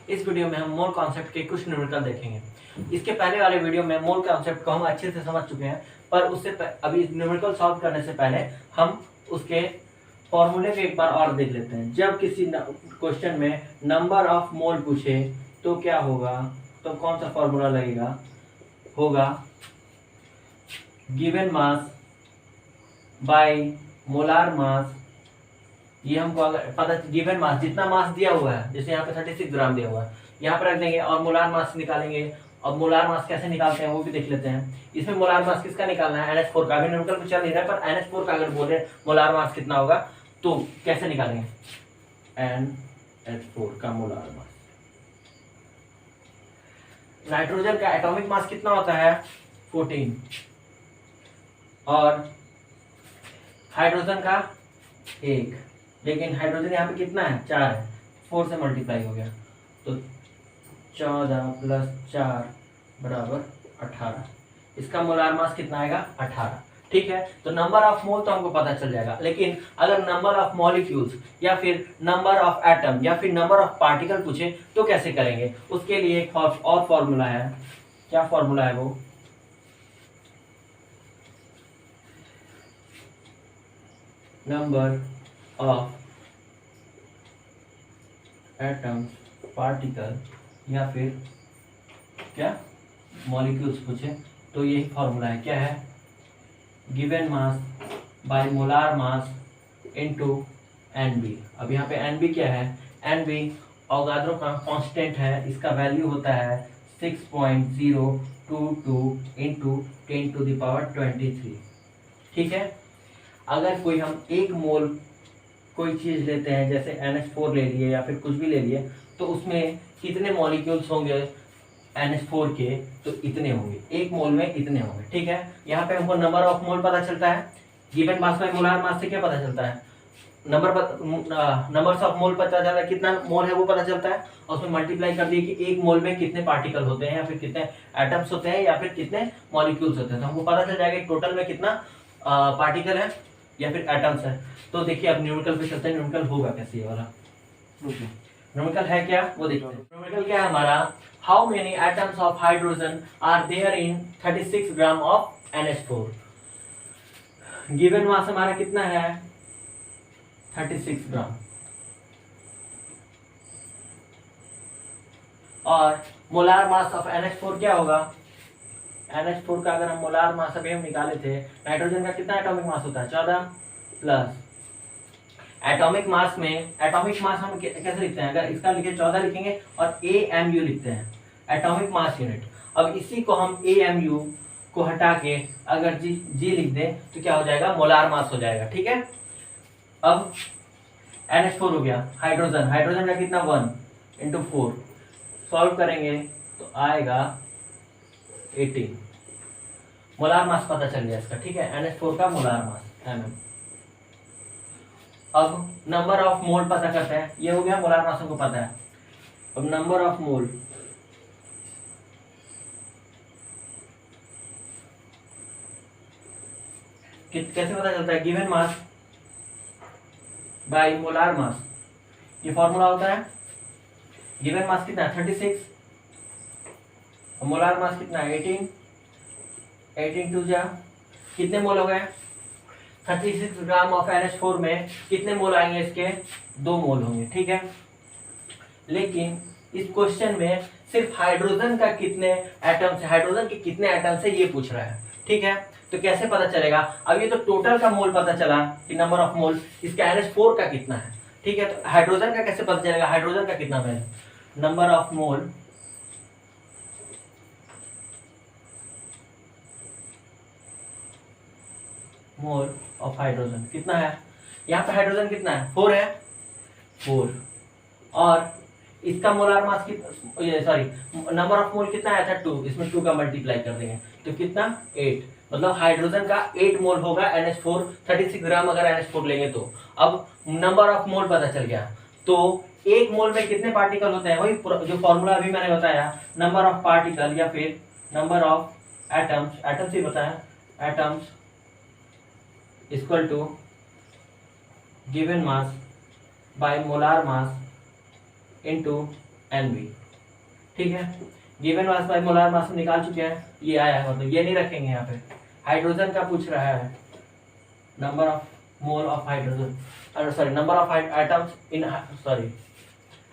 इस वीडियो में हम मोल कॉन्सेप्ट के कुछ न्यूमेरिकल देखेंगे। इसके पहले वाले वीडियो में मोल कॉन्सेप्ट को हम अच्छे से समझ चुके हैं, पर उससे अभी न्यूमेरिकल सॉल्व करने से पहले हम उसके फॉर्मूले को एक बार और देख लेते हैं। जब किसी क्वेश्चन में नंबर ऑफ मोल पूछे तो क्या होगा, तो कौन सा फॉर्मूला लगेगा, होगा गिवन मास बाय मोलार मास। ये हमको अगर पता गिवन मास, जितना मास दिया हुआ है, जैसे यहाँ पे 36 ग्राम दिया हुआ है, यहाँ पर रख देंगे और मोलार मास निकालेंगे। और मोलार मास कैसे निकालते हैं वो भी देख लेते हैं। इसमें मोलार मास किसका निकालना है, NH4 का। अभी न्यूमेरिकल पे चल नहीं रहा है, पर NH4 का अगर बोले मोलार मास कितना होगा तो कैसे निकालेंगे, NH4 का मोलार मास। नाइट्रोजन का एटॉमिक मास कितना होता है, 14, और हाइड्रोजन का 1, लेकिन हाइड्रोजन यहाँ पे कितना है, 4 है, 4 से मल्टीप्लाई हो गया तो 14 + 4 = 18। इसका मोलार मास कितना आएगा, 18। ठीक है, तो नंबर ऑफ मोल तो हमको पता चल जाएगा, लेकिन अगर नंबर ऑफ मॉलिक्यूल्स या फिर नंबर ऑफ एटम या फिर नंबर ऑफ पार्टिकल पूछे तो कैसे करेंगे। उसके लिए एक और फॉर्मूला है। क्या फॉर्मूला है वो, नंबर ऑफ एटम, पार्टिकल या फिर क्या मॉलिक्यूल्स पूछे तो यही फॉर्मूला है। क्या है, given mass by molar mass into NB। अब यहाँ पे NB क्या है, NB अवोगाद्रो का कांस्टेंट है, इसका वैल्यू होता है 6.022 इंटू 10⁻23। ठीक है, अगर कोई हम 1 मोल कोई चीज़ लेते हैं, जैसे NH4 ले लिए या फिर कुछ भी ले लिए, तो उसमें कितने मॉलिक्यूल्स होंगे NH4 के, तो इतने होंगे, 1 मोल में इतने होंगे। ठीक है, यहाँ पे हमको नंबर ऑफ मोल पता चलता है, गिवन मास बाय मोलार मास से क्या पता चलता है, नंबर्स ऑफ मोल पता चलता है, कितना मोल है वो पता चलता है, और उसमें मल्टीप्लाई कर दिए कि 1 मोल में कितने पार्टिकल होते हैं या फिर कितने एटम्स होते हैं या फिर कितने मॉलिक्यूल्स होते हैं, तो हमको पता चल जाएगा टोटल में कितना पार्टिकल है या फिर एटम्स है। तो देखिए अब न्यूमेरिकल पे चलते हैं, न्यूमेरिकल होगा कैसे ये वाला। न्यूमेरिकल है क्या वो देखते हैं। न्यूमेरिकल क्या है हमारा, how many atoms of hydrogen are there in 36 gram of NH4। Given mass हमारा कितना है, 36 ग्राम, और मोलार मास ऑफ NH4 क्या होगा, NH4 का अगर हम मोलार मास अभी हम निकाले थे, नाइट्रोजन का कितना एटॉमिक मास होता है, 14 प्लस एटॉमिक मास में, एटॉमिक मास हम कैसे लिखते हैं, अगर इसका लिखे 14 लिखेंगे और AMU लिखते हैं, एटॉमिक मास यूनिट। अब इसी को हम AMU को हटा के अगर जी लिख दें तो क्या हो जाएगा, मोलार मास हो जाएगा। ठीक है, अब NH4 हो गया, हाइड्रोजन, हाइड्रोजन का कितना 1 × 4, सॉल्व करेंगे तो आएगा 18। मोलार मास पता चल गया इसका। ठीक है, NH4 का मोलार मास mm। अब नंबर ऑफ मोल पता करते हैं, ये हो गया मोलार मास हमको पता है। अब नंबर ऑफ मोल, कैसे पता चलता है, गिवन मास बाय मोलार मास, ये फॉर्मूला होता है। गिवन मास कितना है, 36, मोलार मास कितना है, 18, 18 2 जा कितने मोल हो गए, 36 ग्राम ऑफ NH4 में कितने मोल आएंगे, इसके 2 मोल होंगे। ठीक है, लेकिन इस क्वेश्चन में सिर्फ हाइड्रोजन का कितने एटम्स, हाइड्रोजन के कितने एटम्स है ये पूछ रहा है। ठीक है, तो कैसे पता चलेगा, अब ये तो टोटल का मोल पता चला कि नंबर ऑफ मोल, इसका NH4 का कितना है। ठीक है, तो हाइड्रोजन का कैसे पता चलेगा, हाइड्रोजन का कितना है, number of mole mole of hydrogen कितना है, यहाँ पे हाइड्रोजन कितना है, 4 है, 4, और इसका मोलार मास कितना, सॉरी नंबर ऑफ मोल कितना आया था, 2, इसमें 2 का मल्टीप्लाई कर देंगे तो कितना 8, मतलब हाइड्रोजन का 8 मोल होगा NH4, 36 ग्राम अगर NH4 लेंगे तो। अब नंबर ऑफ मोल पता चल गया, तो 1 मोल में कितने पार्टिकल होते हैं, वही जो फॉर्मूला अभी मैंने बताया, नंबर ऑफ पार्टिकल या फिर नंबर ऑफ एटम्स, एटम्स ही बताया, atoms equal to given mass by molar mass into Nb। ठीक है, given mass by molar mass में निकाल चुके हैं, ये आया है, मतलब ये नहीं रखेंगे यहाँ पे। हाइड्रोजन का पूछ रहा है, number of mole of hydrogen, sorry number of atoms in, sorry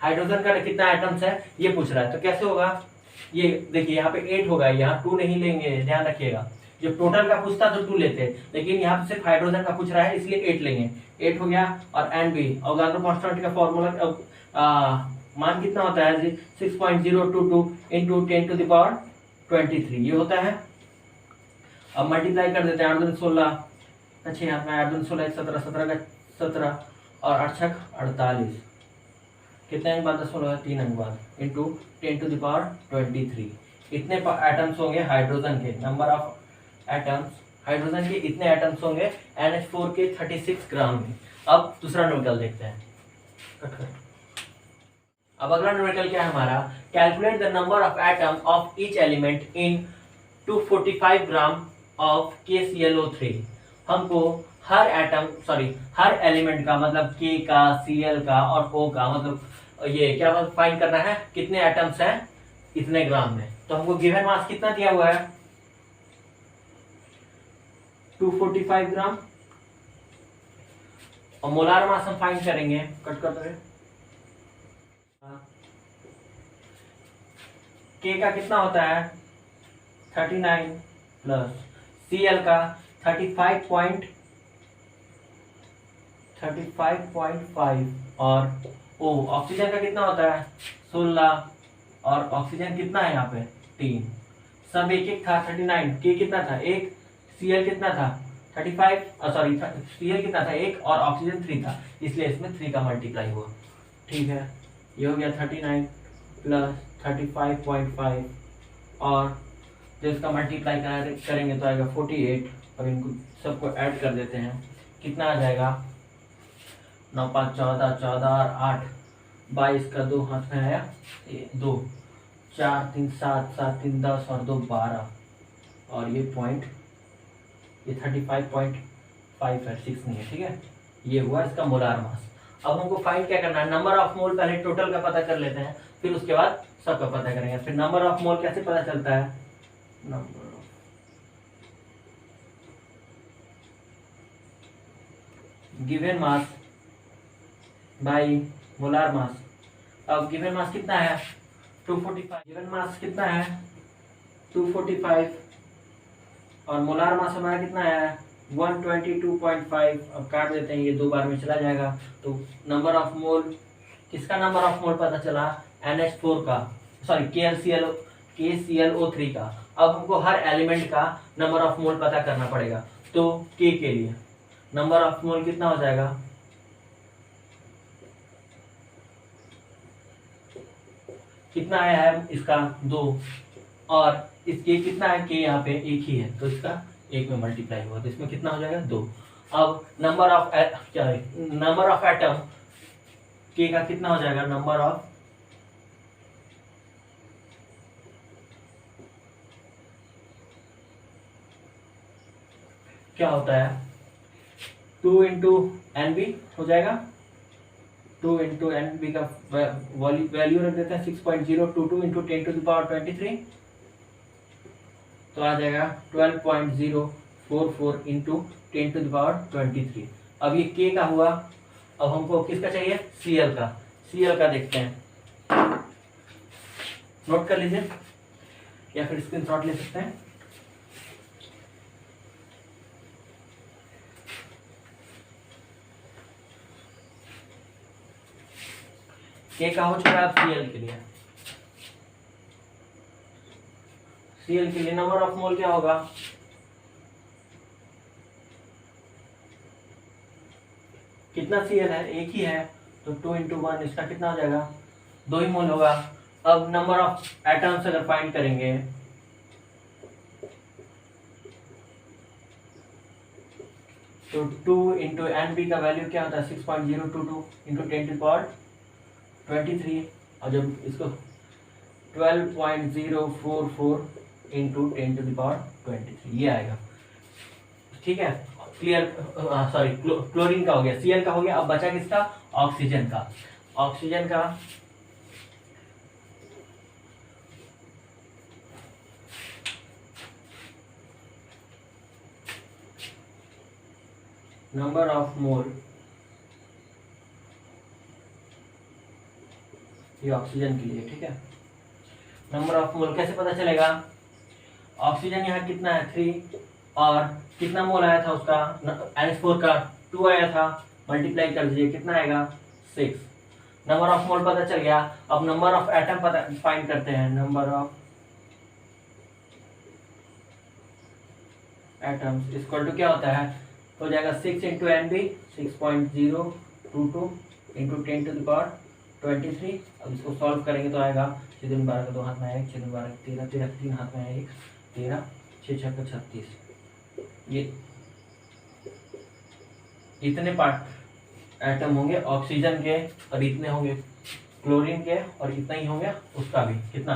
hydrogen का कितना एटम्स है ये पूछ रहा है। तो कैसे होगा, ये देखिए यहाँ पे 8 होगा, यहाँ 2 नहीं लेंगे, ध्यान रखिएगा। जब टोटल का पूछता तो 2 लेते, लेकिन यहाँ पे सिर्फ हाइड्रोजन का पूछ रहा है इसलिए 8 लेंगे। 8 हो गया। और Nb अवोगाड्रो कांस्टेंट का फॉर्मूला मान कितना होता है 6.022 इंटू 10⁻23 ये होता है। अब मल्टीप्लाई कर देते हैं, 8 दूनी 16, अच्छे यहाँ पे 8 दूनी 16, 17, 17 का 17 और 8 छक 48, कितने अंक बाद 16 3 अंक बाद इंटू 10⁻23। इतने एटम्स होंगे हाइड्रोजन के, नंबर ऑफ एटम्स हाइड्रोजन के इतने एटम्स होंगे NH4 के 36 ग्राम में। अब दूसरा न्यूमेरिकल देखते हैं, कट कर। अब अगला न्यूमेरिकल क्या है हमारा, calculate the number of atom of each element in 245 gram of KClO3। हमको हर एटम, सॉरी हर एलिमेंट का मतलब K का, Cl का और O का, मतलब ये क्या फाइंड करना है, कितने एटम्स हैं इतने ग्राम में। तो हमको गिवन मास कितना दिया हुआ है 245 ग्राम, और मोलार मास हम फाइंड करेंगे, कट कर दो। K का कितना होता है 39 प्लस Cl का 35.5 और O ऑक्सीजन का कितना होता है 16, और ऑक्सीजन कितना है यहाँ पे 3, सब एक एक था 39, K कितना था 1, Cl कितना था 35, सॉरी Cl कितना था 1 और ऑक्सीजन 3 था, इसलिए इसमें 3 का मल्टीप्लाई हुआ। ठीक है, ये हो गया 39 प्लस 35.5 और जब इसका मल्टीप्लाई करेंगे तो आएगा 48, और इनको सबको ऐड कर देते हैं, कितना आ जाएगा 9 5 14 14 और 8 22 का 2 हाथ में आया 2, 4 3 7 7 3 10 और 2 12, और ये पॉइंट ये 35.5 है, 6 नहीं है। ठीक है, ये हुआ इसका मोलार मास। अब हमको फाइंड क्या करना है, नंबर ऑफ मोल, पहले टोटल का पता कर लेते हैं, फिर उसके बाद सबका पता करेंगे। फिर नंबर ऑफ मोल कैसे पता चलता है, number given mass by molar mass. अब गिवन मास कितना है 245, गिवन मास कितना है 245 और मोलार मास हमारा कितना है 122.5। अब काट देते हैं, ये 2 बार में चला जाएगा, तो नंबर ऑफ मोल, किसका नंबर ऑफ मोल पता चला NH4 का, सॉरी KClO3 का। अब हमको हर एलिमेंट का नंबर ऑफ मोल पता करना पड़ेगा, तो K के लिए नंबर ऑफ मोल कितना हो जाएगा, कितना आया है इसका 2, और इसके कितना है K यहाँ पे 1 ही है, तो इसका 1 में मल्टीप्लाई हुआ, तो इसमें कितना हो जाएगा 2। अब नंबर ऑफ क्या है, नंबर ऑफ एटम K का कितना हो जाएगा, नंबर ऑफ क्या होता है 2 इंटू Nb हो जाएगा, 2 इंटू Nb का वैल्यू रख देते हैं 6.022 इंटू 10⁻23, तो आ जाएगा 12.044 इंटू 10⁻23। अब ये K का हुआ, अब हमको किसका चाहिए Cl का, Cl का देखते हैं, नोट कर लीजिए या फिर स्क्रीनशॉट ले सकते हैं। K का हो चुका है, अब Cl के लिए, Cl के लिए नंबर ऑफ मोल क्या होगा, कितना Cl है 1 ही है, तो 2 इंटू 1 इसका कितना हो जाएगा 2 ही मोल होगा। अब नंबर ऑफ एटम्स अगर फाइंड करेंगे तो 2 इंटू Nb का वैल्यू क्या होता है 6.022 इंटू 10⁻23, और जब इसको 12.044 इंटू 10⁻23 ये आएगा। ठीक है, क्लियर, सॉरी क्लोरीन का हो गया, Cl का हो गया। अब बचा किसका, ऑक्सीजन का। ऑक्सीजन का नंबर ऑफ मोल, ये ऑक्सीजन के लिए, ठीक है। नंबर ऑफ मोल कैसे पता चलेगा? ऑक्सीजन यहाँ कितना है 3, और कितना मोल आया था उसका NH4 का 2 आया था, मल्टीप्लाई कर दीजिए कितना आएगा 6। नंबर ऑफ मोल पता चल गया। अब नंबर ऑफ एटम पता फाइंड करते हैं। Number of atoms equal to क्या होता है, हो जाएगा 6 इंटू NB 6.022 इंटू 10⁻23। अब इसको सॉल्व करेंगे तो आएगा 6 दूनी 12 का 2 हाथ में आएगा, 6 दूनी 12 का 13, 13 का 3 हाथ में आएगा 13, 6 6 का 36। ये इतने पार्ट एटम होंगे ऑक्सीजन के, और इतने होंगे क्लोरीन के, और इतना ही होंगे उसका भी, कितना